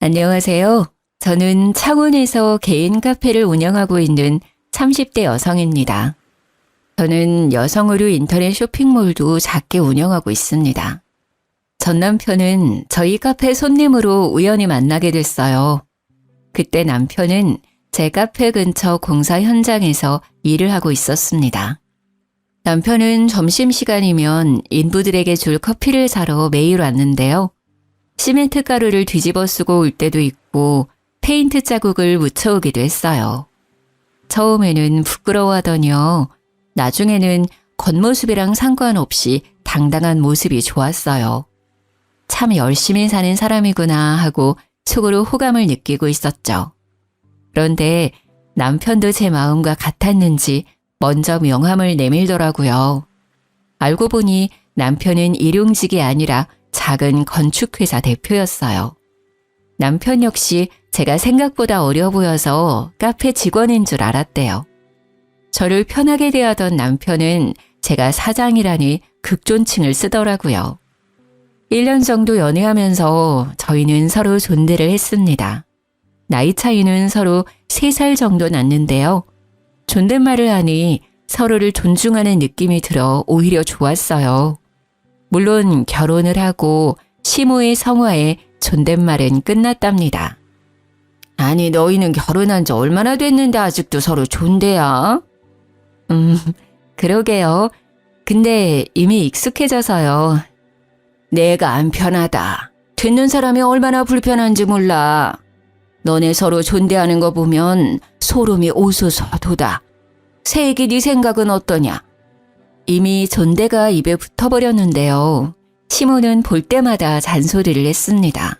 안녕하세요. 저는 창원에서 개인 카페를 운영하고 있는 30대 여성입니다. 저는 여성의류 인터넷 쇼핑몰도 작게 운영하고 있습니다. 전 남편은 저희 카페 손님으로 우연히 만나게 됐어요. 그때 남편은 제 카페 근처 공사 현장에서 일을 하고 있었습니다. 남편은 점심시간이면 인부들에게 줄 커피를 사러 매일 왔는데요. 시멘트 가루를 뒤집어 쓰고 올 때도 있고 페인트 자국을 묻혀오기도 했어요. 처음에는 부끄러워하더니요. 나중에는 겉모습이랑 상관없이 당당한 모습이 좋았어요. 참 열심히 사는 사람이구나 하고 속으로 호감을 느끼고 있었죠. 그런데 남편도 제 마음과 같았는지 먼저 명함을 내밀더라고요. 알고 보니 남편은 일용직이 아니라 작은 건축회사 대표였어요. 남편 역시 제가 생각보다 어려 보여서 카페 직원인 줄 알았대요. 저를 편하게 대하던 남편은 제가 사장이라니 극존칭을 쓰더라고요. 1년 정도 연애하면서 저희는 서로 존대를 했습니다. 나이 차이는 서로 3살 정도 났는데요. 존댓말을 하니 서로를 존중하는 느낌이 들어 오히려 좋았어요. 물론 결혼을 하고 시모의 성화에 존댓말은 끝났답니다. 아니 너희는 결혼한 지 얼마나 됐는데 아직도 서로 존대야? 그러게요. 근데 이미 익숙해져서요. 내가 안 편하다. 듣는 사람이 얼마나 불편한지 몰라. 너네 서로 존대하는 거 보면 소름이 오소서도다. 새애기 네 생각은 어떠냐? 이미 존대가 입에 붙어버렸는데요. 시모는 볼 때마다 잔소리를 했습니다.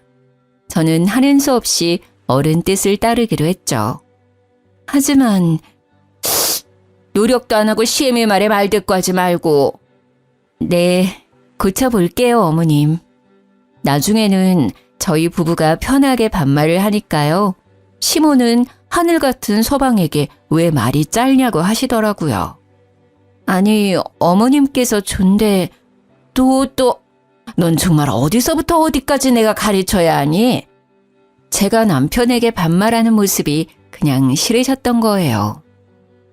저는 하는 수 없이 어른 뜻을 따르기로 했죠. 하지만 노력도 안 하고 시애미 말에 말대꾸하지 말고. 네, 고쳐볼게요 어머님. 나중에는 저희 부부가 편하게 반말을 하니까요. 시모는 하늘 같은 서방에게 왜 말이 짧냐고 하시더라고요. 아니 어머님께서 존대 넌 정말 어디서부터 어디까지 내가 가르쳐야 하니? 제가 남편에게 반말하는 모습이 그냥 싫으셨던 거예요.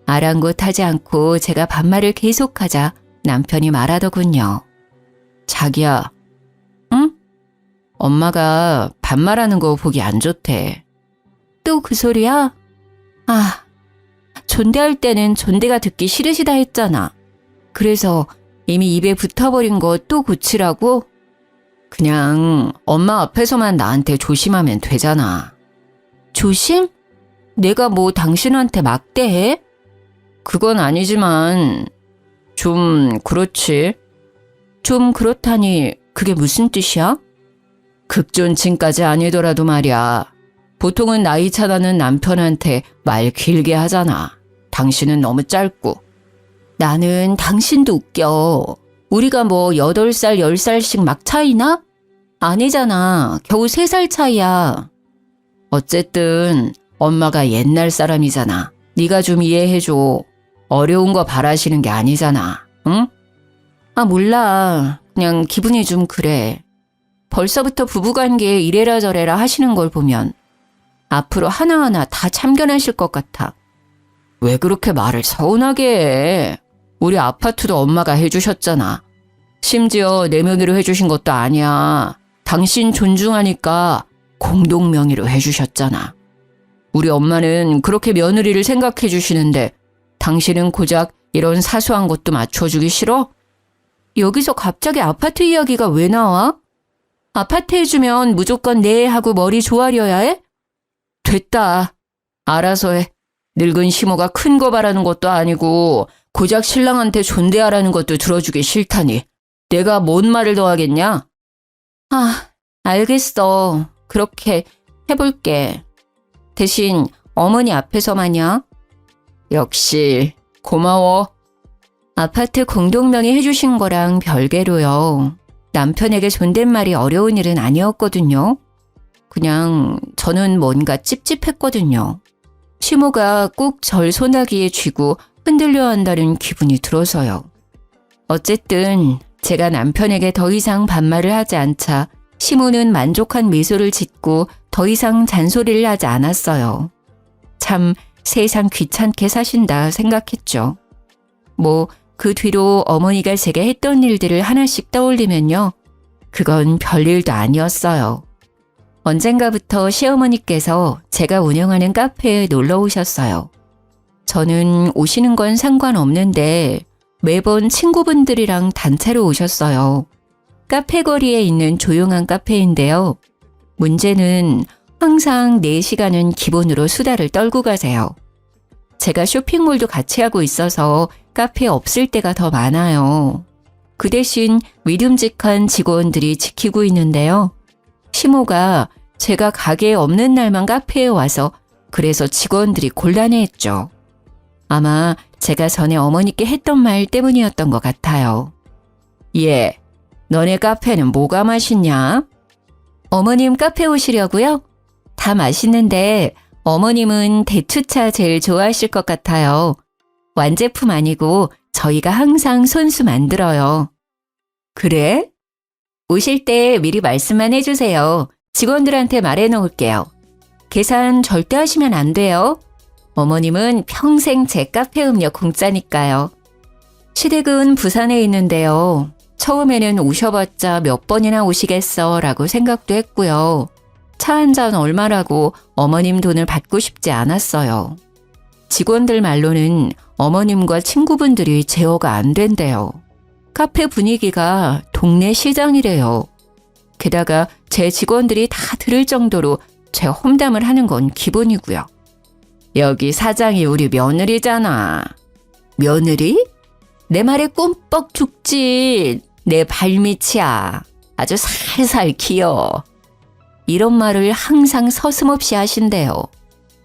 아랑곳하지 않고 제가 반말을 계속하자 남편이 말하더군요. 자기야, 응? 엄마가 반말하는 거 보기 안 좋대. 또 그 소리야? 아, 존대할 때는 존대가 듣기 싫으시다 했잖아. 그래서 이미 입에 붙어버린 거 또 고치라고? 그냥 엄마 앞에서만 나한테 조심하면 되잖아. 조심? 내가 뭐 당신한테 막대해? 그건 아니지만 좀 그렇지. 좀 그렇다니 그게 무슨 뜻이야? 극존칭까지 아니더라도 말이야. 보통은 나이 차나는 남편한테 말 길게 하잖아. 당신은 너무 짧고. 나는 당신도 웃겨. 우리가 뭐 8살, 10살씩 막 차이나? 아니잖아. 겨우 3살 차이야. 어쨌든 엄마가 옛날 사람이잖아. 네가 좀 이해해줘. 어려운 거 바라시는 게 아니잖아. 응? 아 몰라. 그냥 기분이 좀 그래. 벌써부터 부부관계에 이래라 저래라 하시는 걸 보면 앞으로 하나하나 다 참견하실 것 같아. 왜 그렇게 말을 서운하게 해? 우리 아파트도 엄마가 해주셨잖아. 심지어 내 명의로 해주신 것도 아니야. 당신 존중하니까 공동명의로 해주셨잖아. 우리 엄마는 그렇게 며느리를 생각해 주시는데 당신은 고작 이런 사소한 것도 맞춰주기 싫어? 여기서 갑자기 아파트 이야기가 왜 나와? 아파트 해주면 무조건 네 하고 머리 조아려야 해? 됐다. 알아서 해. 늙은 시모가 큰 거 바라는 것도 아니고 고작 신랑한테 존대하라는 것도 들어주기 싫다니. 내가 뭔 말을 더 하겠냐? 아, 알겠어. 그렇게 해볼게. 대신 어머니 앞에서만요. 역시 고마워. 아파트 공동명의 해주신 거랑 별개로요. 남편에게 존댓말이 어려운 일은 아니었거든요. 그냥 저는 뭔가 찝찝했거든요. 시모가 꼭 절 소나기에 쥐고 흔들려 한다는 기분이 들어서요. 어쨌든 제가 남편에게 더 이상 반말을 하지 않자 시모는 만족한 미소를 짓고 더 이상 잔소리를 하지 않았어요. 참 세상 귀찮게 사신다 생각했죠. 뭐 그 뒤로 어머니가 제게 했던 일들을 하나씩 떠올리면요. 그건 별일도 아니었어요. 언젠가부터 시어머니께서 제가 운영하는 카페에 놀러 오셨어요. 저는 오시는 건 상관없는데 매번 친구분들이랑 단체로 오셨어요. 카페 거리에 있는 조용한 카페인데요. 문제는 항상 4시간은 기본으로 수다를 떨고 가세요. 제가 쇼핑몰도 같이 하고 있어서 카페에 없을 때가 더 많아요. 그 대신 믿음직한 직원들이 지키고 있는데요. 시모가 제가 가게에 없는 날만 카페에 와서 그래서 직원들이 곤란해했죠. 아마 제가 전에 어머니께 했던 말 때문이었던 것 같아요. 예, 너네 카페는 뭐가 맛있냐? 어머님 카페 오시려고요? 다 맛있는데 어머님은 대추차 제일 좋아하실 것 같아요. 완제품 아니고 저희가 항상 손수 만들어요. 그래? 오실 때 미리 말씀만 해주세요. 직원들한테 말해놓을게요. 계산 절대 하시면 안 돼요. 어머님은 평생 제 카페 음료 공짜니까요. 시댁은 부산에 있는데요. 처음에는 오셔봤자 몇 번이나 오시겠어 라고 생각도 했고요. 차 한 잔 얼마라고 어머님 돈을 받고 싶지 않았어요. 직원들 말로는 어머님과 친구분들이 제어가 안 된대요. 카페 분위기가 동네 시장이래요. 게다가 제 직원들이 다 들을 정도로 제 험담을 하는 건 기본이고요. 여기 사장이 우리 며느리잖아. 며느리? 내 말에 꿈뻑 죽지. 내 발밑이야. 아주 살살 기어. 이런 말을 항상 서슴없이 하신대요.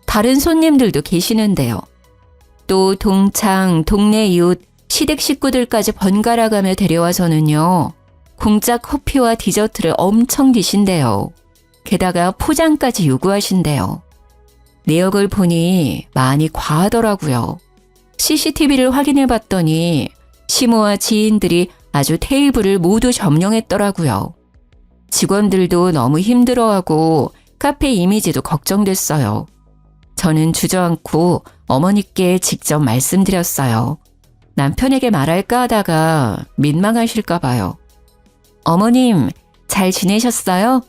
다른 손님들도 계시는데요. 또 동창, 동네 이웃, 시댁 식구들까지 번갈아 가며 데려와서는요. 공짜 커피와 디저트를 엄청 드신대요. 게다가 포장까지 요구하신대요. 내역을 보니 많이 과하더라고요. CCTV를 확인해 봤더니 시모와 지인들이 아주 테이블을 모두 점령했더라고요. 직원들도 너무 힘들어하고 카페 이미지도 걱정됐어요. 저는 주저앉고 어머니께 직접 말씀드렸어요. 남편에게 말할까 하다가 민망하실까 봐요. 어머님, 잘 지내셨어요?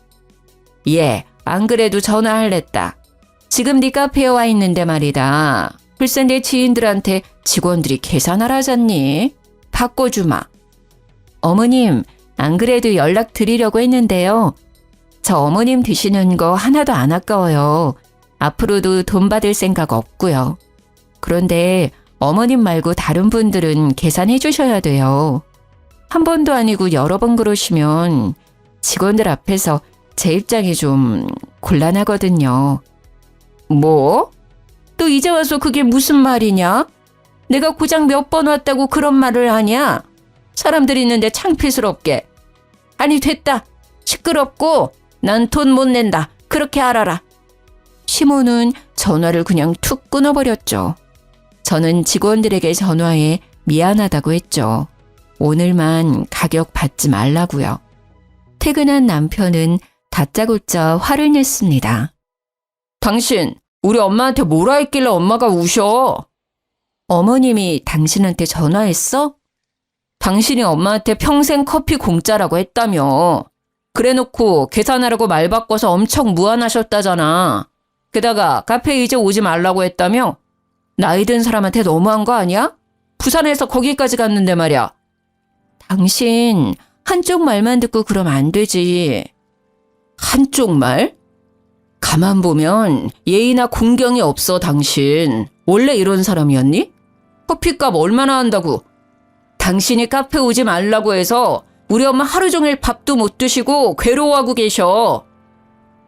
예, 안 그래도 전화할랬다. 지금 네 카페에 와 있는데 말이다. 글쎄 내 지인들한테 직원들이 계산하라잖니? 바꿔주마. 어머님, 안 그래도 연락 드리려고 했는데요. 저 어머님 드시는 거 하나도 안 아까워요. 앞으로도 돈 받을 생각 없고요. 그런데 어머님 말고 다른 분들은 계산해 주셔야 돼요. 한 번도 아니고 여러 번 그러시면 직원들 앞에서 제 입장이 좀 곤란하거든요. 뭐? 또 이제 와서 그게 무슨 말이냐? 내가 고작 몇 번 왔다고 그런 말을 하냐? 사람들 있는데 창피스럽게. 아니 됐다. 시끄럽고 난 돈 못 낸다. 그렇게 알아라. 시모는 전화를 그냥 툭 끊어버렸죠. 저는 직원들에게 전화해 미안하다고 했죠. 오늘만 가격 받지 말라고요. 퇴근한 남편은 다짜고짜 화를 냈습니다. 당신 우리 엄마한테 뭐라 했길래 엄마가 우셔? 어머님이 당신한테 전화했어? 당신이 엄마한테 평생 커피 공짜라고 했다며. 그래놓고 계산하라고 말 바꿔서 엄청 무안하셨다잖아. 게다가 카페에 이제 오지 말라고 했다며? 나이 든 사람한테 너무한 거 아니야? 부산에서 거기까지 갔는데 말이야. 당신 한쪽 말만 듣고 그러면 안 되지. 한쪽 말? 가만 보면 예의나 공경이 없어 당신. 원래 이런 사람이었니? 커피값 얼마나 한다고? 당신이 카페 오지 말라고 해서 우리 엄마 하루 종일 밥도 못 드시고 괴로워하고 계셔.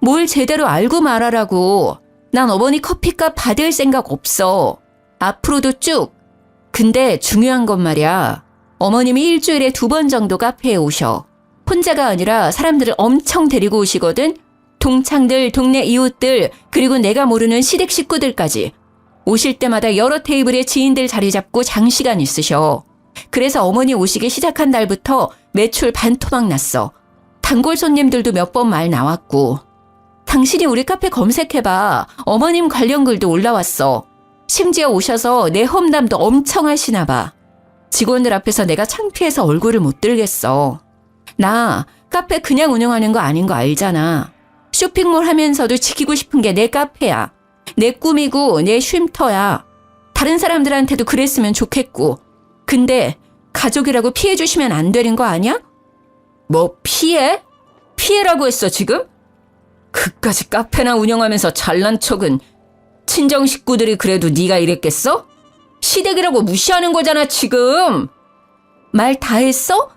뭘 제대로 알고 말하라고. 난 어머니 커피값 받을 생각 없어. 앞으로도 쭉. 근데 중요한 건 말이야. 어머님이 일주일에 2번 정도 카페에 오셔. 혼자가 아니라 사람들을 엄청 데리고 오시거든. 동창들, 동네 이웃들, 그리고 내가 모르는 시댁 식구들까지. 오실 때마다 여러 테이블에 지인들 자리 잡고 장시간 있으셔. 그래서 어머니 오시기 시작한 날부터 매출 반토막 났어. 단골 손님들도 몇 번 말 나왔고. 당신이 우리 카페 검색해봐. 어머님 관련 글도 올라왔어. 심지어 오셔서 내 험담도 엄청 하시나 봐. 직원들 앞에서 내가 창피해서 얼굴을 못 들겠어. 나 카페 그냥 운영하는 거 아닌 거 알잖아. 쇼핑몰 하면서도 지키고 싶은 게 내 카페야. 내 꿈이고 내 쉼터야. 다른 사람들한테도 그랬으면 좋겠고. 근데 가족이라고 피해 주시면 안 되는 거 아니야? 뭐 피해? 피해라고 했어 지금? 그까지 카페나 운영하면서 잘난 척은. 친정 식구들이 그래도 네가 이랬겠어? 시댁이라고 무시하는 거잖아 지금. 말 다 했어?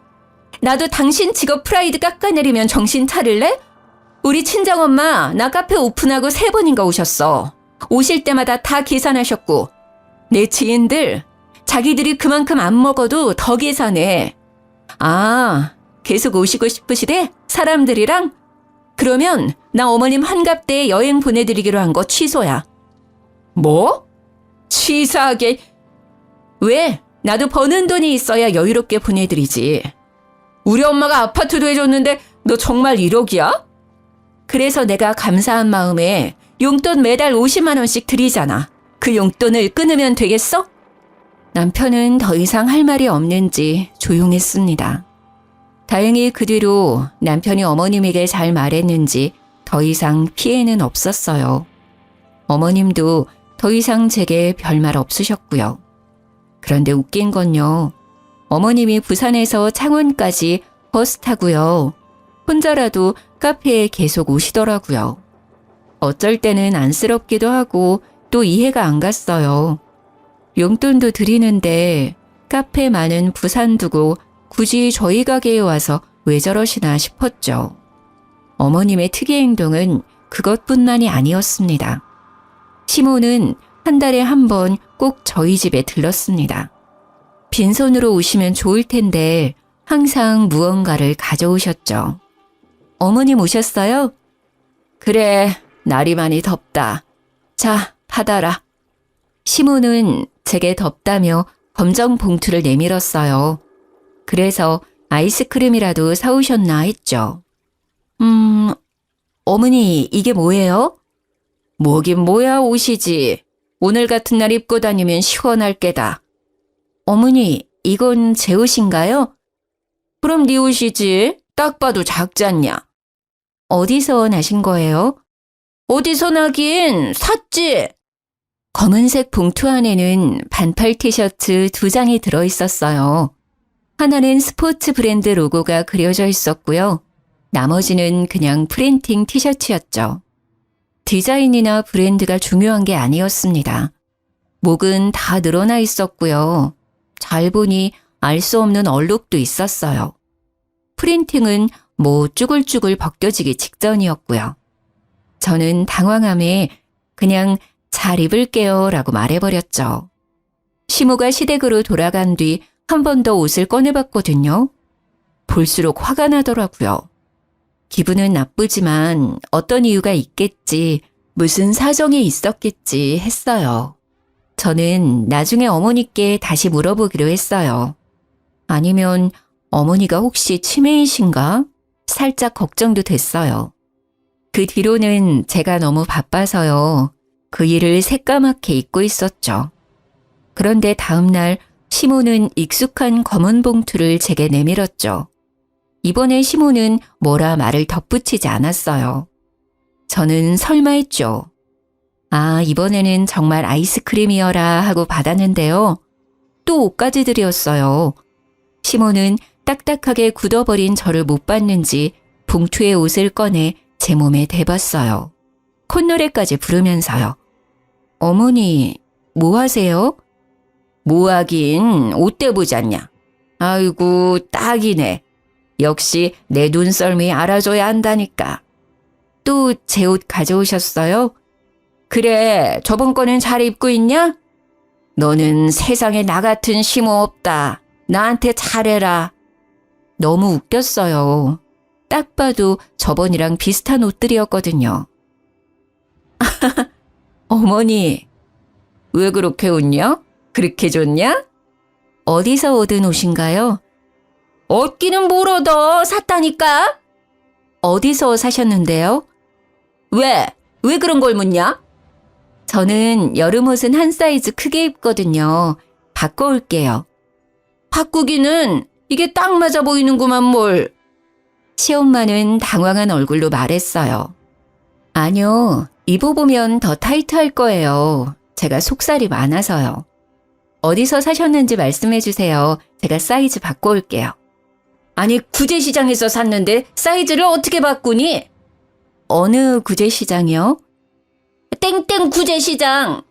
나도 당신 직업 프라이드 깎아내리면 정신 차릴래? 우리 친정엄마 나 카페 오픈하고 3번인가 오셨어. 오실 때마다 다 계산하셨고. 내 지인들 자기들이 그만큼 안 먹어도 더 계산해. 아, 계속 오시고 싶으시대? 사람들이랑? 그러면 나 어머님 환갑 때 여행 보내드리기로 한 거 취소야. 뭐? 치사하게. 왜? 나도 버는 돈이 있어야 여유롭게 보내드리지. 우리 엄마가 아파트도 해줬는데 너 정말 1억이야? 그래서 내가 감사한 마음에 용돈 매달 50만 원씩 드리잖아. 그 용돈을 끊으면 되겠어? 남편은 더 이상 할 말이 없는지 조용했습니다. 다행히 그 뒤로 남편이 어머님에게 잘 말했는지 더 이상 피해는 없었어요. 어머님도 더 이상 제게 별말 없으셨고요. 그런데 웃긴 건요. 어머님이 부산에서 창원까지 버스 타고요. 혼자라도 카페에 계속 오시더라고요. 어쩔 때는 안쓰럽기도 하고 또 이해가 안 갔어요. 용돈도 드리는데 카페 많은 부산 두고 굳이 저희 가게에 와서 왜 저러시나 싶었죠. 어머님의 특이 행동은 그것뿐만이 아니었습니다. 시모는 한 달에 한 번 꼭 저희 집에 들렀습니다. 빈손으로 오시면 좋을 텐데 항상 무언가를 가져오셨죠. 어머님 오셨어요? 그래, 날이 많이 덥다. 자, 받아라. 시모는 제게 덥다며 검정 봉투를 내밀었어요. 그래서 아이스크림이라도 사오셨나 했죠. 어머니 이게 뭐예요? 뭐긴 뭐야 옷이지. 오늘 같은 날 입고 다니면 시원할 게다. 어머니 이건 제 옷인가요? 그럼 네 옷이지. 딱 봐도 작지 않냐. 어디서 나신 거예요? 어디서 나긴 샀지. 검은색 봉투 안에는 반팔 티셔츠 2장이 들어있었어요. 하나는 스포츠 브랜드 로고가 그려져 있었고요. 나머지는 그냥 프린팅 티셔츠였죠. 디자인이나 브랜드가 중요한 게 아니었습니다. 목은 다 늘어나 있었고요. 잘 보니 알 수 없는 얼룩도 있었어요. 프린팅은 뭐 쭈글쭈글 벗겨지기 직전이었고요. 저는 당황함에 그냥 잘 입을게요 라고 말해버렸죠. 시모가 시댁으로 돌아간 뒤 한 번 더 옷을 꺼내봤거든요. 볼수록 화가 나더라고요. 기분은 나쁘지만 어떤 이유가 있겠지, 무슨 사정이 있었겠지 했어요. 저는 나중에 어머니께 다시 물어보기로 했어요. 아니면 어머니가 혹시 치매이신가? 살짝 걱정도 됐어요. 그 뒤로는 제가 너무 바빠서요. 그 일을 새까맣게 잊고 있었죠. 그런데 다음날 시모는 익숙한 검은 봉투를 제게 내밀었죠. 이번에 시모는 뭐라 말을 덧붙이지 않았어요. 저는 설마 했죠. 아, 이번에는 정말 아이스크림이어라 하고 받았는데요. 또 옷까지 드렸어요. 시모는 딱딱하게 굳어버린 저를 못 봤는지 봉투에 옷을 꺼내 제 몸에 대봤어요. 콧노래까지 부르면서요. 어머니, 뭐 하세요? 뭐 하긴 옷대 보지 않냐. 아이고, 딱이네. 역시 내 눈썰미 알아줘야 한다니까. 또 제 옷 가져오셨어요? 그래, 저번 거는 잘 입고 있냐? 너는 세상에 나 같은 시모 없다. 나한테 잘해라. 너무 웃겼어요. 딱 봐도 저번이랑 비슷한 옷들이었거든요. 어머니, 왜 그렇게 웃냐? 그렇게 좋냐? 어디서 얻은 옷인가요? 얻기는 뭘 얻어? 샀다니까? 어디서 사셨는데요? 왜? 왜 그런 걸 묻냐? 저는 여름 옷은 한 사이즈 크게 입거든요. 바꿔올게요. 바꾸기는 이게 딱 맞아 보이는구만 뭘. 시엄마는 당황한 얼굴로 말했어요. 아니요, 입어보면 더 타이트할 거예요. 제가 속살이 많아서요. 어디서 사셨는지 말씀해 주세요. 제가 사이즈 바꿔올게요. 아니, 구제시장에서 샀는데 사이즈를 어떻게 바꾸니? 어느 구제시장이요? 땡땡 구제시장.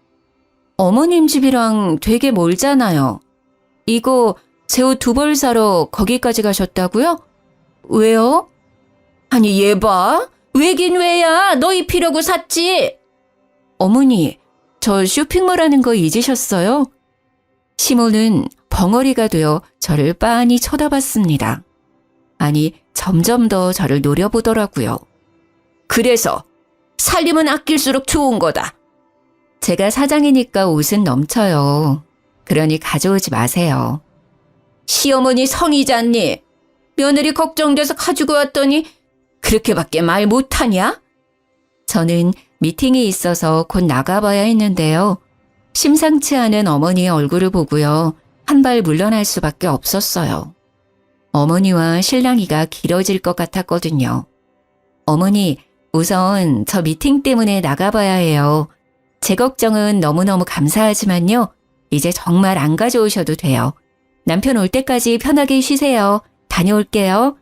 어머님 집이랑 되게 멀잖아요. 이거 제 옷 2벌 사러 거기까지 가셨다고요? 왜요? 아니 얘 봐. 왜긴 왜야. 너 입히려고 샀지. 어머니, 저 쇼핑몰 하는 거 잊으셨어요? 시모는 벙어리가 되어 저를 빤히 쳐다봤습니다. 아니, 점점 더 저를 노려보더라고요. 그래서 살림은 아낄수록 좋은 거다. 제가 사장이니까 옷은 넘쳐요. 그러니 가져오지 마세요. 시어머니 성의잖니. 며느리 걱정돼서 가지고 왔더니 그렇게밖에 말 못하냐? 저는 미팅이 있어서 곧 나가봐야 했는데요. 심상치 않은 어머니의 얼굴을 보고요. 한 발 물러날 수밖에 없었어요. 어머니와 실랑이가 길어질 것 같았거든요. 어머니, 우선 저 미팅 때문에 나가봐야 해요. 제 걱정은 너무너무 감사하지만요. 이제 정말 안 가져오셔도 돼요. 남편 올 때까지 편하게 쉬세요. 다녀올게요.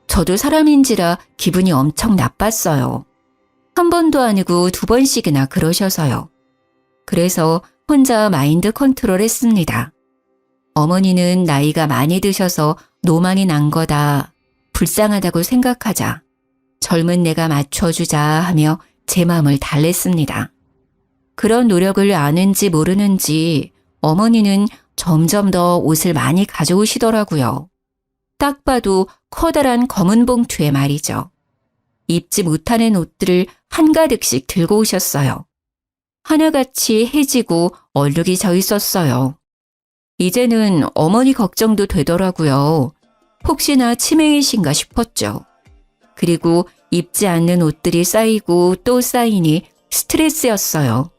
저도 사람인지라 기분이 엄청 나빴어요. 한 번도 아니고 2번씩이나 그러셔서요. 그래서 혼자 마인드 컨트롤 했습니다. 어머니는 나이가 많이 드셔서 노망이 난 거다. 불쌍하다고 생각하자. 젊은 내가 맞춰주자 하며 제 마음을 달랬습니다. 그런 노력을 아는지 모르는지 어머니는 점점 더 옷을 많이 가져오시더라고요. 딱 봐도 커다란 검은 봉투에 말이죠. 입지 못하는 옷들을 한가득씩 들고 오셨어요. 하나같이 해지고 얼룩이 져 있었어요. 이제는 어머니 걱정도 되더라고요. 혹시나 치매이신가 싶었죠. 그리고 입지 않는 옷들이 쌓이고 또 쌓이니 스트레스였어요.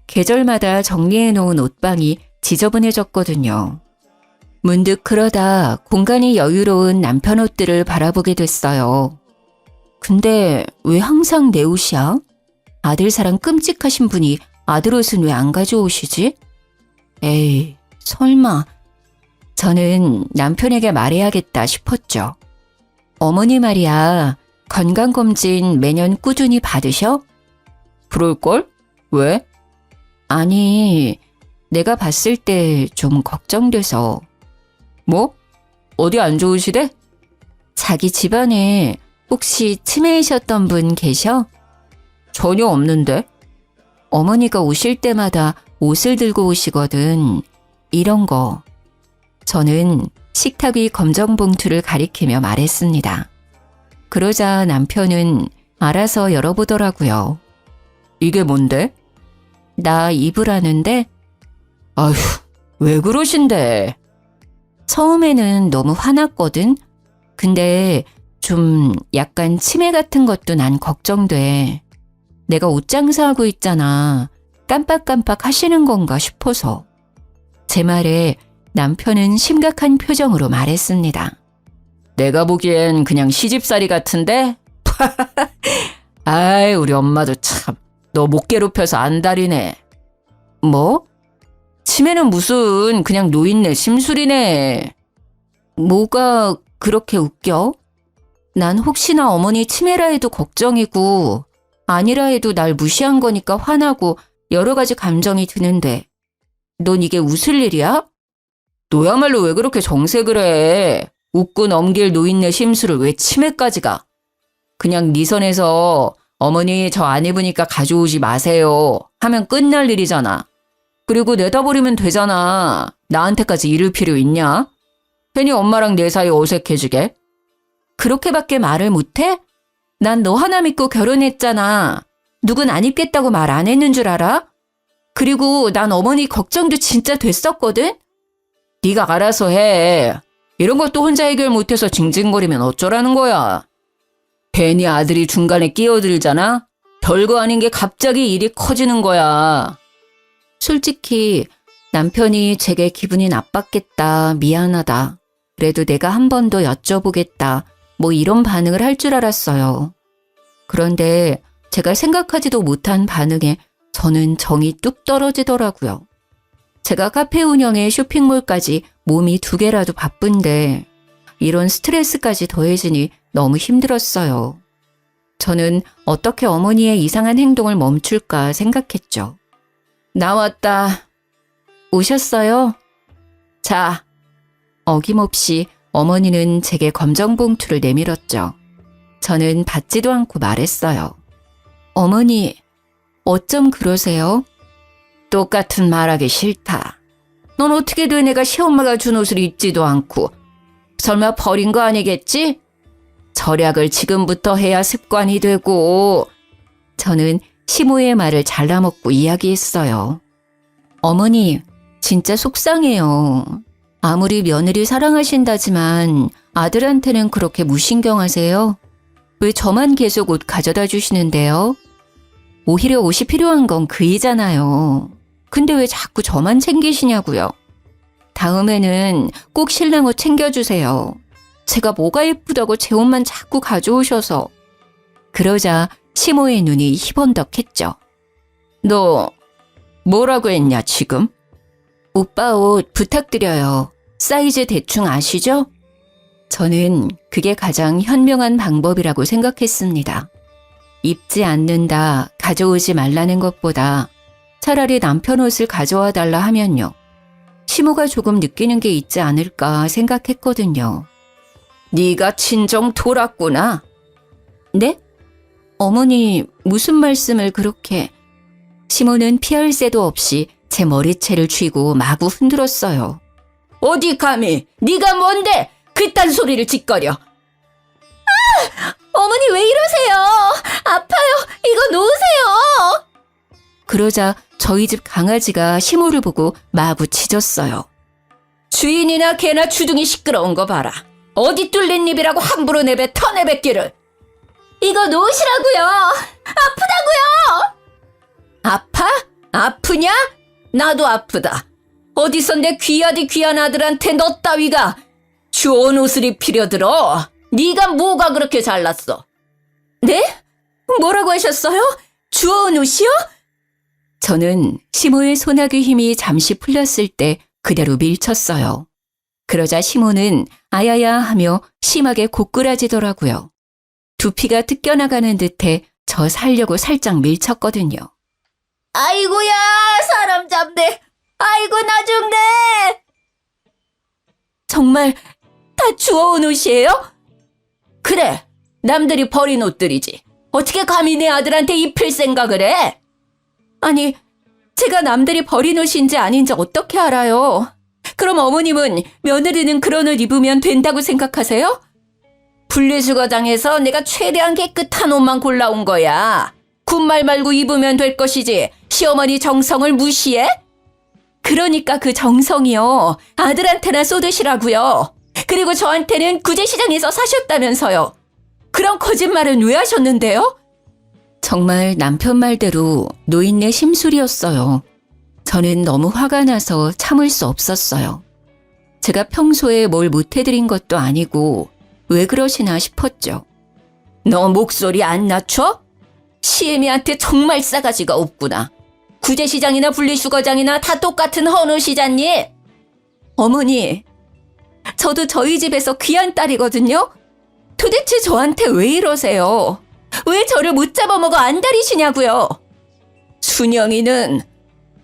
계절마다 정리해 놓은 옷방이 지저분해졌거든요. 문득 그러다 공간이 여유로운 남편 옷들을 바라보게 됐어요. 근데 왜 항상 내 옷이야? 아들 사랑 끔찍하신 분이 아들 옷은 왜 안 가져오시지? 에이, 설마. 저는 남편에게 말해야겠다 싶었죠. 어머니 말이야, 건강검진 매년 꾸준히 받으셔? 그럴걸? 왜? 아니, 내가 봤을 때 좀 걱정돼서. 뭐? 어디 안 좋으시대? 자기 집안에 혹시 치매이셨던 분 계셔? 전혀 없는데. 어머니가 오실 때마다 옷을 들고 오시거든. 이런 거. 저는 식탁 위 검정 봉투를 가리키며 말했습니다. 그러자 남편은 알아서 열어보더라고요. 이게 뭔데? 나 입으라는데? 아휴, 왜 그러신데? 처음에는 너무 화났거든. 근데 좀 약간 치매 같은 것도 난 걱정돼. 내가 옷 장사하고 있잖아. 깜빡깜빡 하시는 건가 싶어서. 제 말에 남편은 심각한 표정으로 말했습니다. 내가 보기엔 그냥 시집살이 같은데? 아이, 우리 엄마도 참, 너 못 괴롭혀서 안달이네. 뭐? 치매는 무슨 그냥 노인네 심술이네. 뭐가 그렇게 웃겨? 난 혹시나 어머니 치매라 해도 걱정이고 아니라 해도 날 무시한 거니까 화나고 여러 가지 감정이 드는데 넌 이게 웃을 일이야? 너야말로 왜 그렇게 정색을 해? 웃고 넘길 노인네 심술을 왜 치매까지 가? 그냥 네 선에서 어머니 저 안 입으니까 가져오지 마세요 하면 끝날 일이잖아. 그리고 내다버리면 되잖아. 나한테까지 이를 필요 있냐? 괜히 엄마랑 내 사이 어색해지게. 그렇게밖에 말을 못해? 난 너 하나 믿고 결혼했잖아. 누군 안 입겠다고 말 안 했는 줄 알아? 그리고 난 어머니 걱정도 진짜 됐었거든? 네가 알아서 해. 이런 것도 혼자 해결 못해서 징징거리면 어쩌라는 거야. 괜히 아들이 중간에 끼어들잖아? 별거 아닌 게 갑자기 일이 커지는 거야. 솔직히 남편이 제게 기분이 나빴겠다, 미안하다. 그래도 내가 한 번 더 여쭤보겠다. 뭐 이런 반응을 할 줄 알았어요. 그런데 제가 생각하지도 못한 반응에 저는 정이 뚝 떨어지더라고요. 제가 카페 운영에 쇼핑몰까지 몸이 2개라도 바쁜데 이런 스트레스까지 더해지니 너무 힘들었어요. 저는 어떻게 어머니의 이상한 행동을 멈출까 생각했죠. 나왔다. 오셨어요? 자, 어김없이 어머니는 제게 검정 봉투를 내밀었죠. 저는 받지도 않고 말했어요. 어머니, 어쩜 그러세요? 똑같은 말하기 싫다. 넌 어떻게 돼 내가 시엄마가 준 옷을 입지도 않고 설마 버린 거 아니겠지? 절약을 지금부터 해야 습관이 되고. 저는 시모의 말을 잘라먹고 이야기했어요. 어머니, 진짜 속상해요. 아무리 며느리 사랑하신다지만 아들한테는 그렇게 무신경하세요? 왜 저만 계속 옷 가져다 주시는데요? 오히려 옷이 필요한 건 그이잖아요. 근데 왜 자꾸 저만 챙기시냐고요. 다음에는 꼭 신랑 옷 챙겨주세요. 제가 뭐가 예쁘다고 제 옷만 자꾸 가져오셔서. 그러자 시모의 눈이 희번덕했죠. 너 뭐라고 했냐 지금? 오빠 옷 부탁드려요. 사이즈 대충 아시죠? 저는 그게 가장 현명한 방법이라고 생각했습니다. 입지 않는다, 가져오지 말라는 것보다 차라리 남편 옷을 가져와 달라 하면요. 시모가 조금 느끼는 게 있지 않을까 생각했거든요. 네가 친정 돌았구나. 네? 어머니 무슨 말씀을 그렇게. 시모는 피할 새도 없이 제 머리채를 쥐고 마구 흔들었어요. 어디 감히 네가 뭔데 그딴 소리를 짓거려. 어머니 왜 이러세요? 아파요. 이거 놓으세요. 그러자 저희 집 강아지가 시모를 보고 마구 짖었어요. 주인이나 개나 주둥이 시끄러운 거 봐라. 어디 뚫린 입이라고 함부로 내뱉기를. 이거 놓으시라고요. 아프다고요. 아파? 아프냐? 나도 아프다. 어디서 내 귀하디 귀한 아들한테 너 따위가 좋은 옷을 입히려 들어. 네가 뭐가 그렇게 잘났어? 네? 뭐라고 하셨어요? 주워온 옷이요? 저는 시모의 소나기 힘이 잠시 풀렸을 때 그대로 밀쳤어요. 그러자 시모는 아야야 하며 심하게 고꾸라지더라고요. 두피가 뜯겨나가는 듯해 저 살려고 살짝 밀쳤거든요. 아이고야 사람 잡네. 아이고 나 죽네. 정말 다 주워온 옷이에요? 그래, 남들이 버린 옷들이지. 어떻게 감히 내 아들한테 입힐 생각을 해? 아니, 제가 남들이 버린 옷인지 아닌지 어떻게 알아요? 그럼 어머님은 며느리는 그런 옷 입으면 된다고 생각하세요? 분리수거장에서 내가 최대한 깨끗한 옷만 골라온 거야. 군말 말고 입으면 될 것이지 시어머니 정성을 무시해? 그러니까 그 정성이요. 아들한테나 쏟으시라고요. 그리고 저한테는 구제시장에서 사셨다면서요. 그런 거짓말은 왜 하셨는데요? 정말 남편 말대로 노인네 심술이었어요. 저는 너무 화가 나서 참을 수 없었어요. 제가 평소에 뭘 못해드린 것도 아니고 왜 그러시나 싶었죠. 너 목소리 안 낮춰? 시애미한테 정말 싸가지가 없구나. 구제시장이나 분리수거장이나 다 똑같은 헌옷이잖니? 어머니, 저도 저희 집에서 귀한 딸이거든요? 도대체 저한테 왜 이러세요? 왜 저를 못 잡아먹어 안달이시냐고요? 순영이는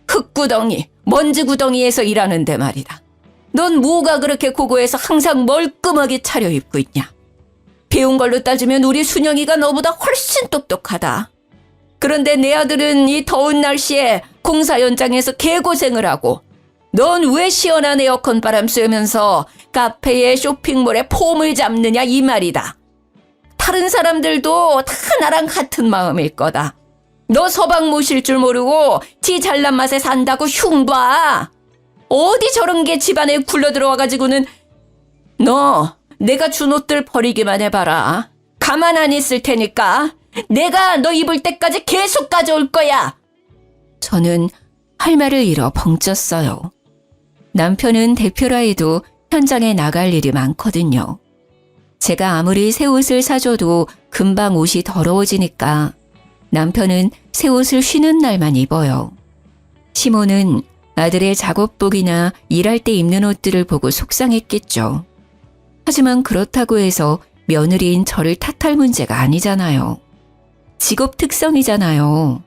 흙구덩이, 먼지구덩이에서 일하는데 말이다. 넌 뭐가 그렇게 고고해서 항상 멀끔하게 차려입고 있냐? 배운 걸로 따지면 우리 순영이가 너보다 훨씬 똑똑하다. 그런데 내 아들은 이 더운 날씨에 공사 현장에서 개고생을 하고 넌 왜 시원한 에어컨 바람 쐬면서 카페에 쇼핑몰에 폼을 잡느냐 이 말이다. 다른 사람들도 다 나랑 같은 마음일 거다. 너 서방 모실 줄 모르고 지 잘난 맛에 산다고 흉봐. 어디 저런 게 집안에 굴러 들어와가지고는 너 내가 준 옷들 버리기만 해봐라. 가만 안 있을 테니까 내가 너 입을 때까지 계속 가져올 거야. 저는 할 말을 잃어 벙쪘어요. 남편은 대표라 해도 현장에 나갈 일이 많거든요. 제가 아무리 새 옷을 사줘도 금방 옷이 더러워지니까 남편은 새 옷을 쉬는 날만 입어요. 시모는 아들의 작업복이나 일할 때 입는 옷들을 보고 속상했겠죠. 하지만 그렇다고 해서 며느리인 저를 탓할 문제가 아니잖아요. 직업 특성이잖아요.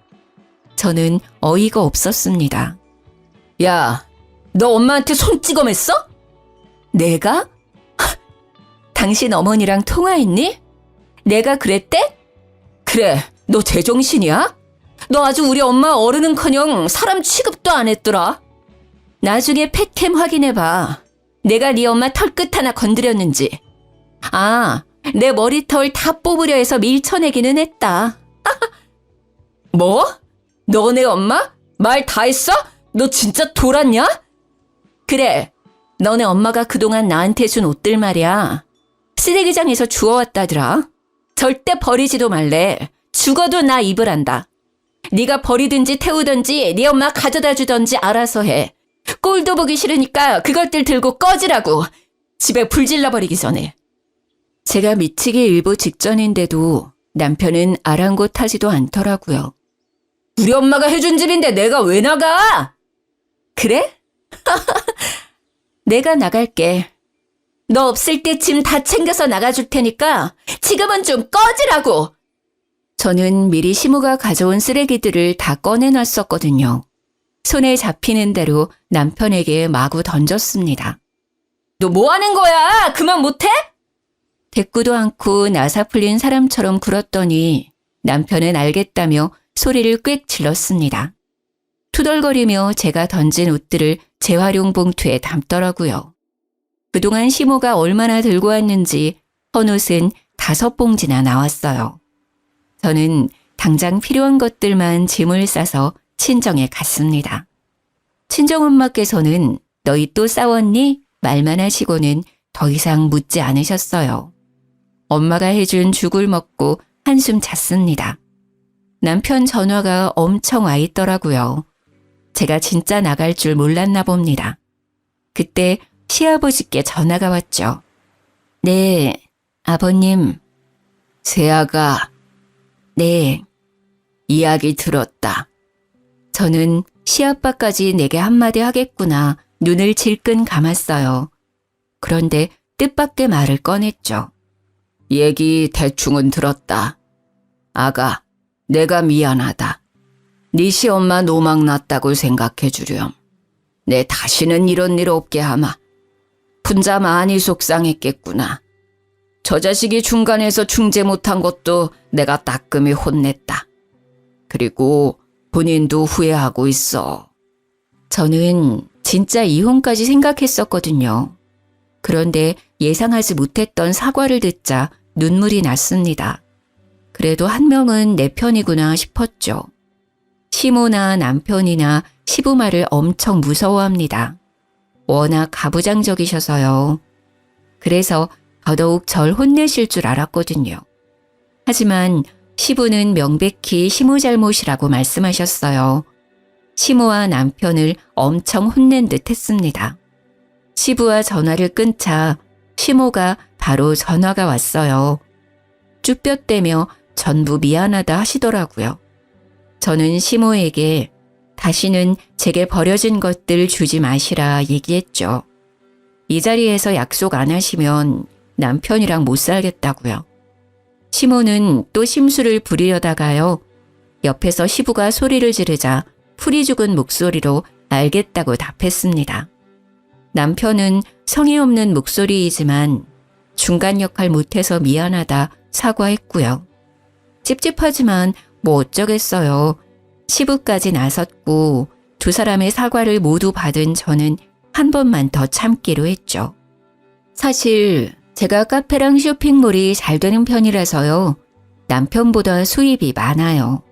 저는 어이가 없었습니다. 야, 너 엄마한테 손찌검했어? 내가? 당신 어머니랑 통화했니? 내가 그랬대? 그래, 너 제정신이야? 너 아주 우리 엄마 어른은커녕 사람 취급도 안 했더라. 나중에 펫캠 확인해봐. 내가 네 엄마 털끝 하나 건드렸는지. 아, 내 머리털 다 뽑으려 해서 밀쳐내기는 했다. 뭐? 너네 엄마? 말 다 했어? 너 진짜 돌았냐? 그래, 너네 엄마가 그동안 나한테 준 옷들 말이야. 쓰레기장에서 주워왔다더라. 절대 버리지도 말래. 죽어도 나 입으란다. 네가 버리든지 태우든지 네 엄마 가져다 주든지 알아서 해. 꼴도 보기 싫으니까 그것들 들고 꺼지라고. 집에 불 질러버리기 전에. 제가 미치기 일보 직전인데도 남편은 아랑곳하지도 않더라고요. 우리 엄마가 해준 집인데 내가 왜 나가? 그래? 내가 나갈게. 너 없을 때 짐 다 챙겨서 나가줄 테니까 지금은 좀 꺼지라고. 저는 미리 시모가 가져온 쓰레기들을 다 꺼내놨었거든요. 손에 잡히는 대로 남편에게 마구 던졌습니다. 너 뭐 하는 거야? 그만 못해? 대꾸도 않고 나사 풀린 사람처럼 굴었더니 남편은 알겠다며 소리를 꽥 질렀습니다. 투덜거리며 제가 던진 옷들을 재활용 봉투에 담더라고요. 그동안 시모가 얼마나 들고 왔는지 헌옷은 5봉지나 나왔어요. 저는 당장 필요한 것들만 짐을 싸서 친정에 갔습니다. 친정엄마께서는 너희 또 싸웠니? 말만 하시고는 더 이상 묻지 않으셨어요. 엄마가 해준 죽을 먹고 한숨 잤습니다. 남편 전화가 엄청 와 있더라고요. 제가 진짜 나갈 줄 몰랐나 봅니다. 그때 시아버지께 전화가 왔죠. 네, 아버님. 세아가. 네. 이야기 들었다. 저는 시아빠까지 내게 한마디 하겠구나 눈을 질끈 감았어요. 그런데 뜻밖의 말을 꺼냈죠. 얘기 대충은 들었다. 아가, 내가 미안하다. 네 시엄마 노망 났다고 생각해 주렴. 내 다시는 이런 일 없게 하마. 분자 많이 속상했겠구나. 저 자식이 중간에서 중재 못한 것도 내가 따끔히 혼냈다. 그리고 본인도 후회하고 있어. 저는 진짜 이혼까지 생각했었거든요. 그런데 예상하지 못했던 사과를 듣자 눈물이 났습니다. 그래도 한 명은 내 편이구나 싶었죠. 시모나 남편이나 시부 말을 엄청 무서워합니다. 워낙 가부장적이셔서요. 그래서 더더욱 절 혼내실 줄 알았거든요. 하지만 시부는 명백히 시모 잘못이라고 말씀하셨어요. 시모와 남편을 엄청 혼낸 듯 했습니다. 시부와 전화를 끊자 시모가 바로 전화가 왔어요. 쭈뼛대며 전부 미안하다 하시더라고요. 저는 시모에게 다시는 제게 버려진 것들 주지 마시라 얘기했죠. 이 자리에서 약속 안 하시면 남편이랑 못 살겠다고요. 시모는 또 심술을 부리려다가요. 옆에서 시부가 소리를 지르자 풀이 죽은 목소리로 알겠다고 답했습니다. 남편은 성의 없는 목소리이지만 중간 역할 못해서 미안하다 사과했고요. 찝찝하지만 뭐 어쩌겠어요. 시부까지 나섰고 두 사람의 사과를 모두 받은 저는 한 번만 더 참기로 했죠. 사실 제가 카페랑 쇼핑몰이 잘 되는 편이라서요. 남편보다 수입이 많아요.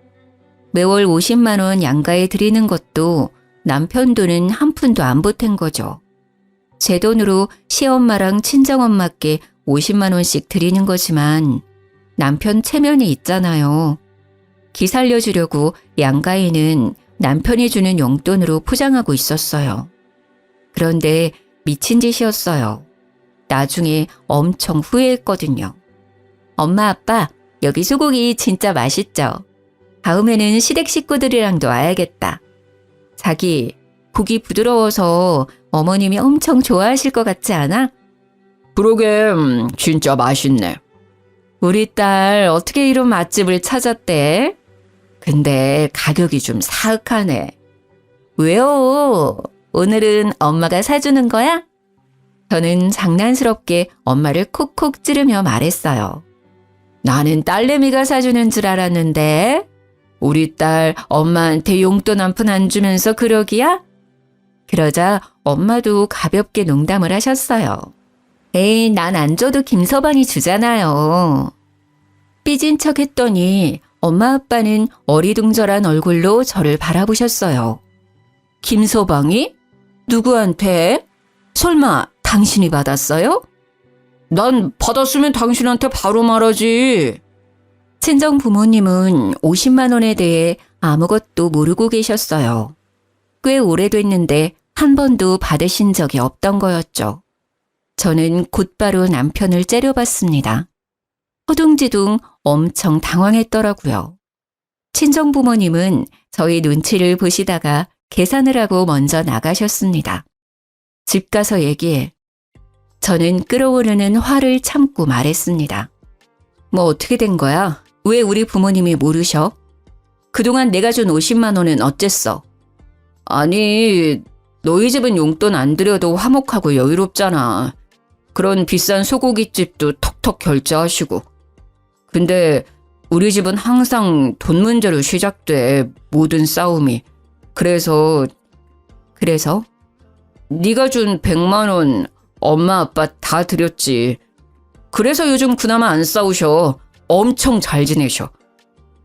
매월 50만 원 양가에 드리는 것도 남편 돈은 한 푼도 안 보탠 거죠. 제 돈으로 시엄마랑 친정엄마께 50만 원씩 드리는 거지만 남편 체면이 있잖아요. 기 살려주려고 양가인은 남편이 주는 용돈으로 포장하고 있었어요. 그런데 미친 짓이었어요. 나중에 엄청 후회했거든요. 엄마, 아빠, 여기 소고기 진짜 맛있죠? 다음에는 시댁 식구들이랑도 와야겠다. 자기, 고기 부드러워서 어머님이 엄청 좋아하실 것 같지 않아? 그러게, 진짜 맛있네. 우리 딸 어떻게 이런 맛집을 찾았대? 근데 가격이 좀 사악하네. 왜요? 오늘은 엄마가 사주는 거야? 저는 장난스럽게 엄마를 콕콕 찌르며 말했어요. 나는 딸내미가 사주는 줄 알았는데 우리 딸 엄마한테 용돈 한 푼 안 주면서 그러기야? 그러자 엄마도 가볍게 농담을 하셨어요. 에이, 난 안 줘도 김서방이 주잖아요. 삐진 척 했더니 엄마 아빠는 어리둥절한 얼굴로 저를 바라보셨어요. 김서방이? 누구한테? 설마 당신이 받았어요? 난 받았으면 당신한테 바로 말하지. 친정 부모님은 50만 원에 대해 아무것도 모르고 계셨어요. 꽤 오래됐는데 한 번도 받으신 적이 없던 거였죠. 저는 곧바로 남편을 째려봤습니다. 허둥지둥 엄청 당황했더라고요. 친정 부모님은 저희 눈치를 보시다가 계산을 하고 먼저 나가셨습니다. 집 가서 얘기해. 저는 끓어오르는 화를 참고 말했습니다. 뭐 어떻게 된 거야? 왜 우리 부모님이 모르셔? 그동안 내가 준 50만 원은 어쨌어? 아니, 너희 집은 용돈 안 드려도 화목하고 여유롭잖아. 그런 비싼 소고기집도 턱턱 결제하시고. 근데 우리 집은 항상 돈 문제로 시작돼, 모든 싸움이. 그래서 네가 준 100만 원 엄마 아빠 다 드렸지. 그래서 요즘 그나마 안 싸우셔. 엄청 잘 지내셔.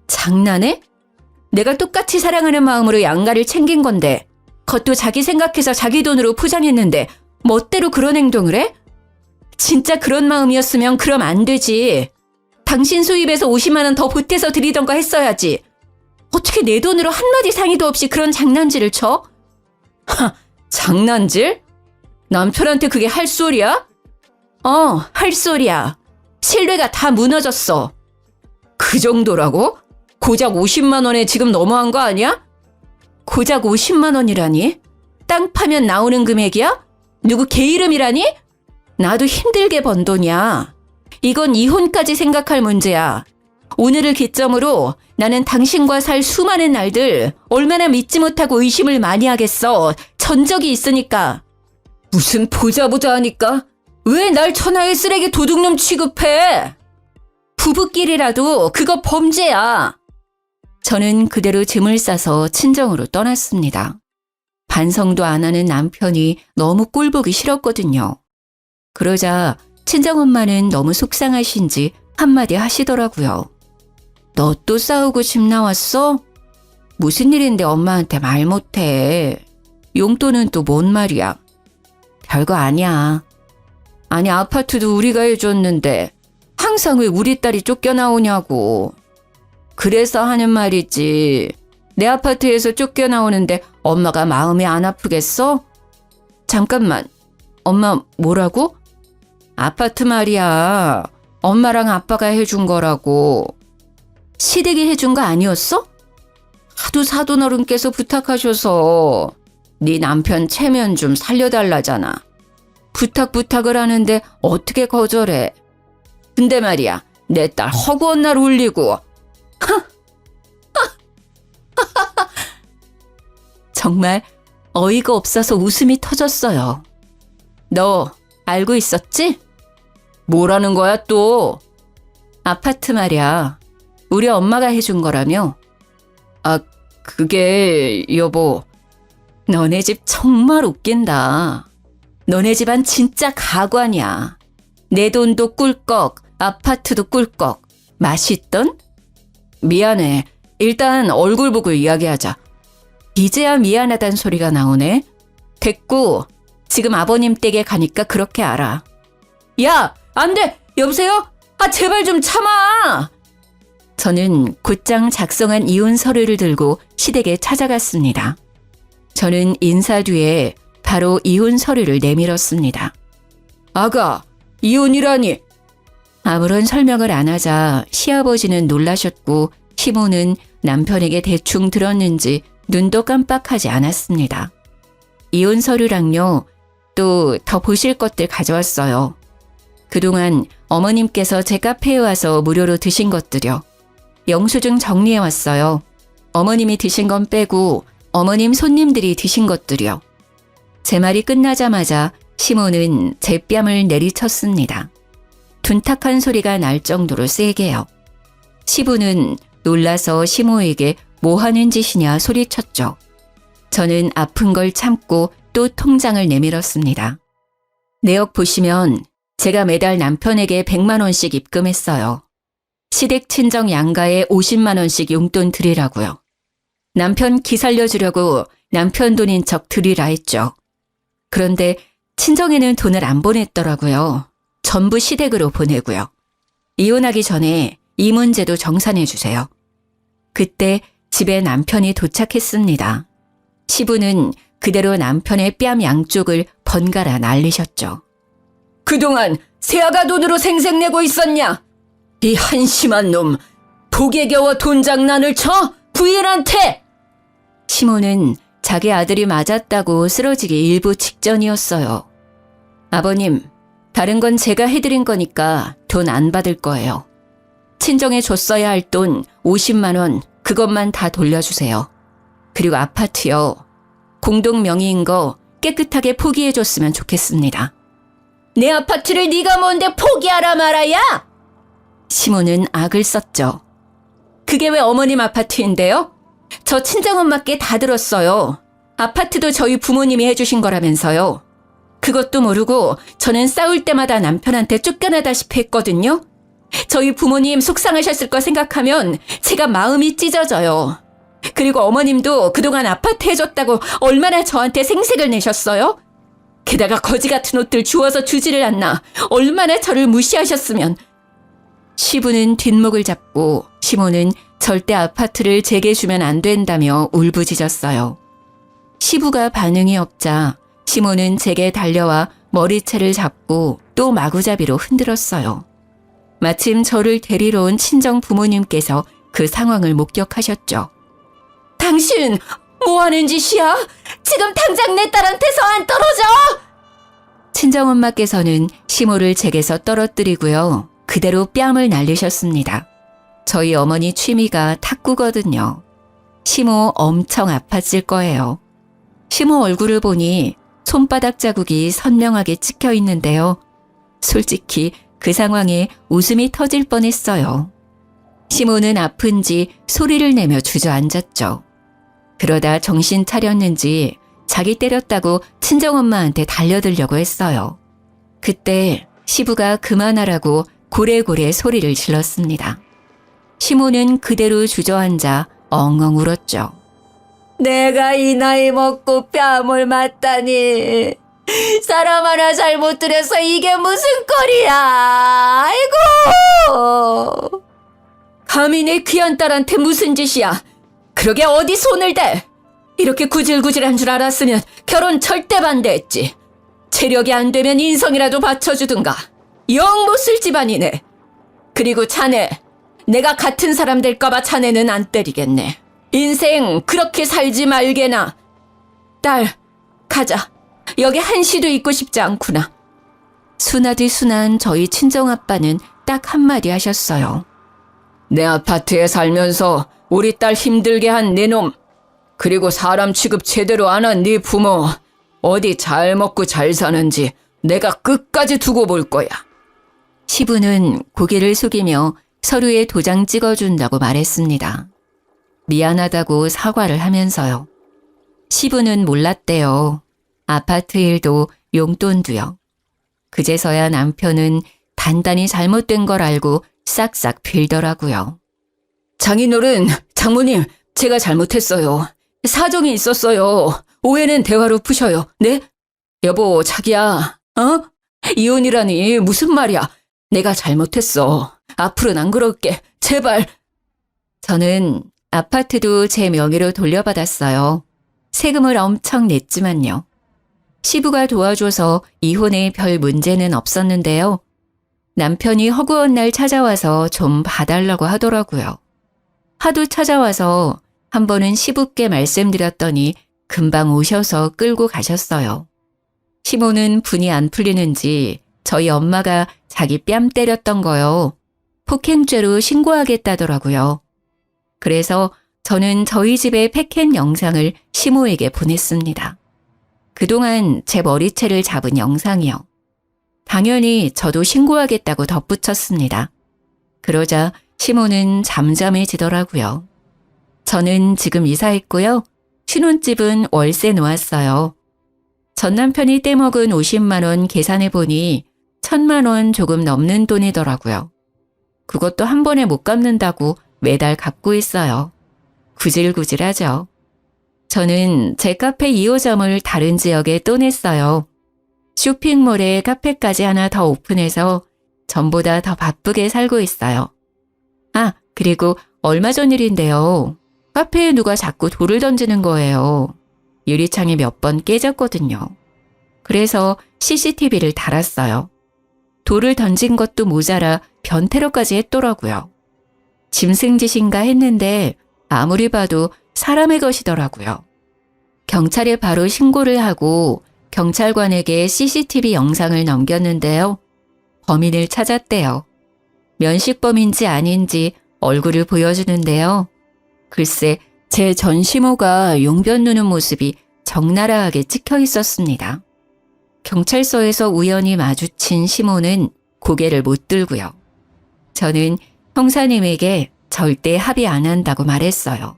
장난해? 내가 똑같이 사랑하는 마음으로 양가를 챙긴 건데 그것도 자기 생각해서 자기 돈으로 포장했는데 멋대로 그런 행동을 해? 진짜 그런 마음이었으면 그럼 안 되지. 당신 수입에서 50만 원 더 보태서 드리던가 했어야지. 어떻게 내 돈으로 한마디 상의도 없이 그런 장난질을 쳐? 하, 장난질? 남편한테 그게 할 소리야? 할 소리야. 신뢰가 다 무너졌어. 그 정도라고? 고작 50만 원에 지금 너무한 거 아니야? 고작 50만 원이라니? 땅 파면 나오는 금액이야? 누구 개 이름이라니? 나도 힘들게 번 돈이야. 이건 이혼까지 생각할 문제야. 오늘을 기점으로 나는 당신과 살 수많은 날들 얼마나 믿지 못하고 의심을 많이 하겠어. 전적이 있으니까. 무슨 보자 하니까? 왜 날 천하의 쓰레기 도둑놈 취급해? 부부끼리라도 그거 범죄야. 저는 그대로 짐을 싸서 친정으로 떠났습니다. 반성도 안 하는 남편이 너무 꼴보기 싫었거든요. 그러자 친정엄마는 너무 속상하신지 한마디 하시더라고요. 너 또 싸우고 집 나왔어? 무슨 일인데 엄마한테 말 못해. 용돈은 또 뭔 말이야. 별거 아니야. 아니 아파트도 우리가 해줬는데 항상 왜 우리 딸이 쫓겨나오냐고. 그래서 하는 말이지. 내 아파트에서 쫓겨나오는데 엄마가 마음이 안 아프겠어? 잠깐만. 엄마 뭐라고? 아파트 말이야. 엄마랑 아빠가 해준 거라고. 시댁이 해준 거 아니었어? 하도 사돈어른께서 부탁하셔서 네 남편 체면 좀 살려달라잖아. 부탁을 하는데 어떻게 거절해. 근데 말이야, 내 딸 허구한 날 울리고. 정말 어이가 없어서 웃음이 터졌어요. 너 알고 있었지? 뭐라는 거야 또? 아파트 말이야. 우리 엄마가 해준 거라며. 아, 그게 여보. 너네 집 정말 웃긴다. 너네 집안 진짜 가관이야. 내 돈도 꿀꺽, 아파트도 꿀꺽. 맛있던? 미안해. 일단 얼굴 보고 이야기하자. 이제야 미안하단 소리가 나오네. 됐고, 지금 아버님 댁에 가니까 그렇게 알아. 야, 안 돼! 여보세요? 제발 좀 참아! 저는 곧장 작성한 이혼 서류를 들고 시댁에 찾아갔습니다. 저는 인사 뒤에 바로 이혼 서류를 내밀었습니다. 아가, 이혼이라니! 아무런 설명을 안 하자 시아버지는 놀라셨고 시모는 남편에게 대충 들었는지 눈도 깜빡하지 않았습니다. 이혼 서류랑요, 또 더 보실 것들 가져왔어요. 그동안 어머님께서 제 카페에 와서 무료로 드신 것들요. 영수증 정리해왔어요. 어머님이 드신 건 빼고 어머님 손님들이 드신 것들이요. 제 말이 끝나자마자 시모는 제 뺨을 내리쳤습니다. 둔탁한 소리가 날 정도로 세게요. 시부는 놀라서 시모에게 뭐 하는 짓이냐 소리쳤죠. 저는 아픈 걸 참고 또 통장을 내밀었습니다. 내역 보시면 제가 매달 남편에게 100만 원씩 입금했어요. 시댁 친정 양가에 50만 원씩 용돈 드리라고요. 남편 기 살려주려고 남편 돈인 척 드리라 했죠. 그런데 친정에는 돈을 안 보냈더라고요. 전부 시댁으로 보내고요. 이혼하기 전에 이 문제도 정산해 주세요. 그때 집에 남편이 도착했습니다. 시부는 그대로 남편의 뺨 양쪽을 번갈아 날리셨죠. 그동안 새아가 돈으로 생색내고 있었냐? 이 한심한 놈, 복에 겨워 돈 장난을 쳐? 부인한테! 시모는 자기 아들이 맞았다고 쓰러지기 일부 직전이었어요. 아버님, 다른 건 제가 해드린 거니까 돈 안 받을 거예요. 친정에 줬어야 할 돈 50만 원, 그것만 다 돌려주세요. 그리고 아파트요. 공동 명의인 거 깨끗하게 포기해줬으면 좋겠습니다. 내 아파트를 네가 뭔데 포기하라 말아야? 시모는 악을 썼죠. 그게 왜 어머님 아파트인데요? 저 친정엄마께 다 들었어요. 아파트도 저희 부모님이 해주신 거라면서요. 그것도 모르고 저는 싸울 때마다 남편한테 쫓겨나다시피 했거든요. 저희 부모님 속상하셨을 거 생각하면 제가 마음이 찢어져요. 그리고 어머님도 그동안 아파트 해줬다고 얼마나 저한테 생색을 내셨어요? 게다가 거지 같은 옷들 주워서 주지를 않나 얼마나 저를 무시하셨으면. 시부는 뒷목을 잡고 시모는 절대 아파트를 제게 주면 안 된다며 울부짖었어요. 시부가 반응이 없자 시모는 제게 달려와 머리채를 잡고 또 마구잡이로 흔들었어요. 마침 저를 데리러 온 친정 부모님께서 그 상황을 목격하셨죠. 당신 뭐 하는 짓이야? 지금 당장 내 딸한테서 안 떨어져! 친정엄마께서는 시모를 제게서 떨어뜨리고요. 그대로 뺨을 날리셨습니다. 저희 어머니 취미가 탁구거든요. 시모 엄청 아팠을 거예요. 시모 얼굴을 보니 손바닥 자국이 선명하게 찍혀 있는데요. 솔직히 그 상황에 웃음이 터질 뻔했어요. 시모는 아픈지 소리를 내며 주저앉았죠. 그러다 정신 차렸는지 자기 때렸다고 친정엄마한테 달려들려고 했어요. 그때 시부가 그만하라고 고래고래 소리를 질렀습니다. 시모는 그대로 주저앉아 엉엉 울었죠. 내가 이 나이 먹고 뺨을 맞다니. 사람 하나 잘못 들여서 이게 무슨 꼴이야. 아이고. 감히 내 귀한 딸한테 무슨 짓이야. 그러게 어디 손을 대. 이렇게 구질구질한 줄 알았으면 결혼 절대 반대했지. 체력이 안 되면 인성이라도 받쳐주든가. 영 못 쓸 집안이네. 그리고 자네, 내가 같은 사람 될까봐 자네는 안 때리겠네. 인생 그렇게 살지 말게나. 딸, 가자. 여기 한시도 있고 싶지 않구나. 순하디 순한 저희 친정아빠는 딱 한마디 하셨어요. 내 아파트에 살면서 우리 딸 힘들게 한 네 놈, 그리고 사람 취급 제대로 안 한 네 부모, 어디 잘 먹고 잘 사는지 내가 끝까지 두고 볼 거야. 시부는 고개를 숙이며 서류에 도장 찍어준다고 말했습니다. 미안하다고 사과를 하면서요. 시부는 몰랐대요. 아파트 일도 용돈도요. 그제서야 남편은 단단히 잘못된 걸 알고 싹싹 빌더라고요. 장인어른, 장모님, 제가 잘못했어요. 사정이 있었어요. 오해는 대화로 푸셔요. 네? 여보, 자기야, 이혼이라니 무슨 말이야. 내가 잘못했어. 앞으로는 안 그럴게. 제발. 저는 아파트도 제 명의로 돌려받았어요. 세금을 엄청 냈지만요. 시부가 도와줘서 이혼에 별 문제는 없었는데요. 남편이 허구한 날 찾아와서 좀 봐달라고 하더라고요. 하도 찾아와서 한 번은 시부께 말씀드렸더니 금방 오셔서 끌고 가셨어요. 시모는 분이 안 풀리는지 저희 엄마가 자기 뺨 때렸던 거요. 폭행죄로 신고하겠다더라고요. 그래서 저는 저희 집의 패켄 영상을 시모에게 보냈습니다. 그동안 제 머리채를 잡은 영상이요. 당연히 저도 신고하겠다고 덧붙였습니다. 그러자 시모는 잠잠해지더라고요. 저는 지금 이사했고요. 신혼집은 월세 놓았어요. 전 남편이 떼먹은 50만 원 계산해보니 1,000만 원 조금 넘는 돈이더라고요. 그것도 한 번에 못 갚는다고 매달 갚고 있어요. 구질구질하죠. 저는 제 카페 2호점을 다른 지역에 또 냈어요. 쇼핑몰에 카페까지 하나 더 오픈해서 전보다 더 바쁘게 살고 있어요. 아, 그리고 얼마 전 일인데요. 카페에 누가 자꾸 돌을 던지는 거예요. 유리창이 몇 번 깨졌거든요. 그래서 CCTV를 달았어요. 돌을 던진 것도 모자라 변태로까지 했더라고요. 짐승짓인가 했는데 아무리 봐도 사람의 것이더라고요. 경찰에 바로 신고를 하고 경찰관에게 CCTV 영상을 넘겼는데요. 범인을 찾았대요. 면식범인지 아닌지 얼굴을 보여주는데요. 글쎄, 제 전시모가 용변 누는 모습이 적나라하게 찍혀 있었습니다. 경찰서에서 우연히 마주친 시모는 고개를 못 들고요. 저는 형사님에게 절대 합의 안 한다고 말했어요.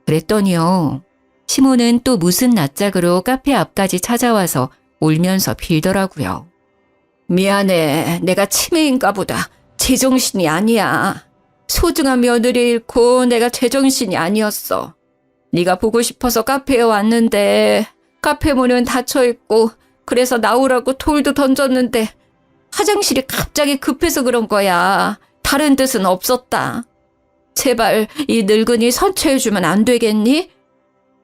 그랬더니요. 시모는 또 무슨 낯짝으로 카페 앞까지 찾아와서 울면서 빌더라고요. 미안해. 내가 치매인가 보다. 제정신이 아니야. 소중한 며느리 잃고 내가 제정신이 아니었어. 네가 보고 싶어서 카페에 왔는데 카페 문은 닫혀있고 그래서 나오라고 돌도 던졌는데 화장실이 갑자기 급해서 그런 거야. 다른 뜻은 없었다. 제발 이 늙은이 선처해주면 안 되겠니?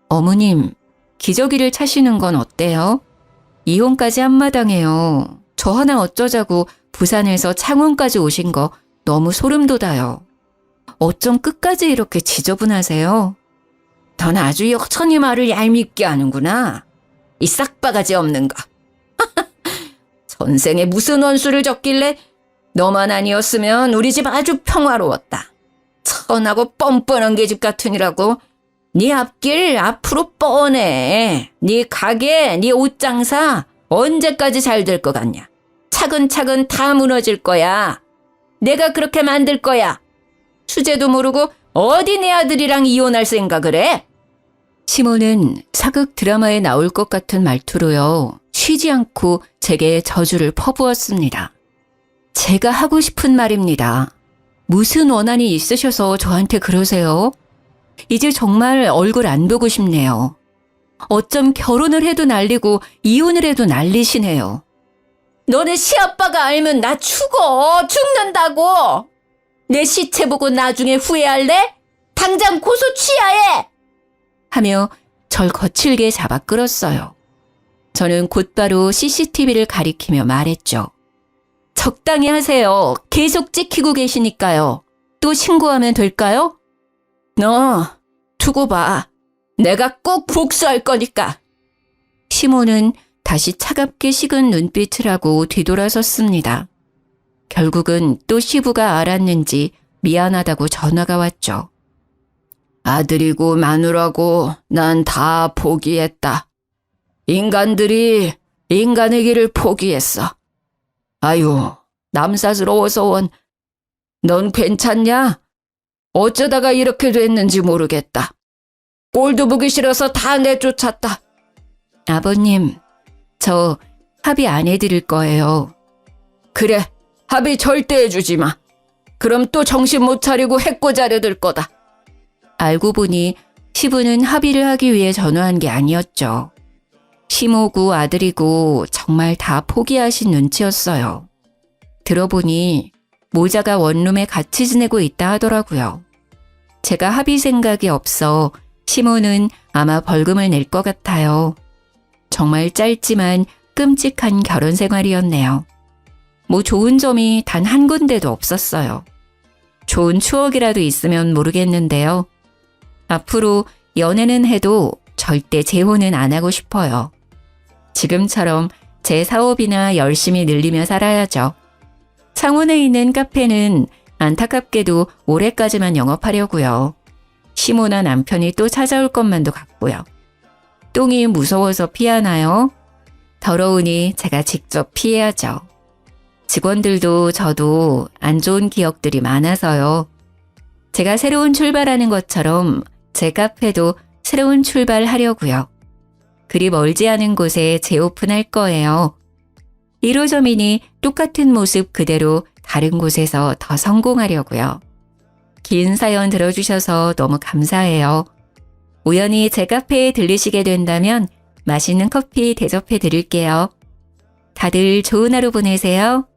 어머님, 기저귀를 차시는 건 어때요? 이혼까지 한마당해요. 저 하나 어쩌자고 부산에서 창원까지 오신 거 너무 소름 돋아요. 어쩜 끝까지 이렇게 지저분하세요? 넌 아주 여천히 말을 얄밉게 하는구나. 이 싹바가지 없는 거. 전생에 무슨 원수를 졌길래 너만 아니었으면 우리 집 아주 평화로웠다. 천하고 뻔뻔한 계집 같으니라고. 네 앞길 앞으로 뻔해. 네 가게, 네 옷장사 언제까지 잘 될 것 같냐. 차근차근 다 무너질 거야. 내가 그렇게 만들 거야. 주제도 모르고 어디 내 아들이랑 이혼할 생각을 해? 시모는 사극 드라마에 나올 것 같은 말투로요. 쉬지 않고 제게 저주를 퍼부었습니다. 제가 하고 싶은 말입니다. 무슨 원한이 있으셔서 저한테 그러세요? 이제 정말 얼굴 안 보고 싶네요. 어쩜 결혼을 해도 난리고 이혼을 해도 난리시네요. 너네 시아빠가 알면 나 죽는다고. 내 시체 보고 나중에 후회할래? 당장 고소 취하해! 하며 절 거칠게 잡아 끌었어요. 저는 곧바로 CCTV를 가리키며 말했죠. 적당히 하세요. 계속 찍히고 계시니까요. 또 신고하면 될까요? 너 두고 봐. 내가 꼭 복수할 거니까. 시모는 다시 차갑게 식은 눈빛을 하고 뒤돌아섰습니다. 결국은 또 시부가 알았는지 미안하다고 전화가 왔죠. 아들이고 마누라고 난 다 포기했다. 인간들이 인간의 길을 포기했어. 아유, 남사스러워서 원. 넌 괜찮냐? 어쩌다가 이렇게 됐는지 모르겠다. 꼴도 보기 싫어서 다 내쫓았다. 아버님, 저 합의 안 해드릴 거예요. 그래, 합의 절대 해주지 마. 그럼 또 정신 못 차리고 해코자려들 거다. 알고 보니 시부는 합의를 하기 위해 전화한 게 아니었죠. 시모고 아들이고 정말 다 포기하신 눈치였어요. 들어보니 모자가 원룸에 같이 지내고 있다 하더라고요. 제가 합의 생각이 없어 시모는 아마 벌금을 낼 것 같아요. 정말 짧지만 끔찍한 결혼 생활이었네요. 뭐 좋은 점이 단 한 군데도 없었어요. 좋은 추억이라도 있으면 모르겠는데요. 앞으로 연애는 해도 절대 재혼은 안 하고 싶어요. 지금처럼 제 사업이나 열심히 늘리며 살아야죠. 창원에 있는 카페는 안타깝게도 올해까지만 영업하려고요. 시모나 남편이 또 찾아올 것만도 같고요. 똥이 무서워서 피하나요? 더러우니 제가 직접 피해야죠. 직원들도 저도 안 좋은 기억들이 많아서요. 제가 새로운 출발하는 것처럼 제 카페도 새로운 출발하려고요. 그리 멀지 않은 곳에 재오픈할 거예요. 1호점이니 똑같은 모습 그대로 다른 곳에서 더 성공하려고요. 긴 사연 들어주셔서 너무 감사해요. 우연히 제 카페에 들르시게 된다면 맛있는 커피 대접해 드릴게요. 다들 좋은 하루 보내세요.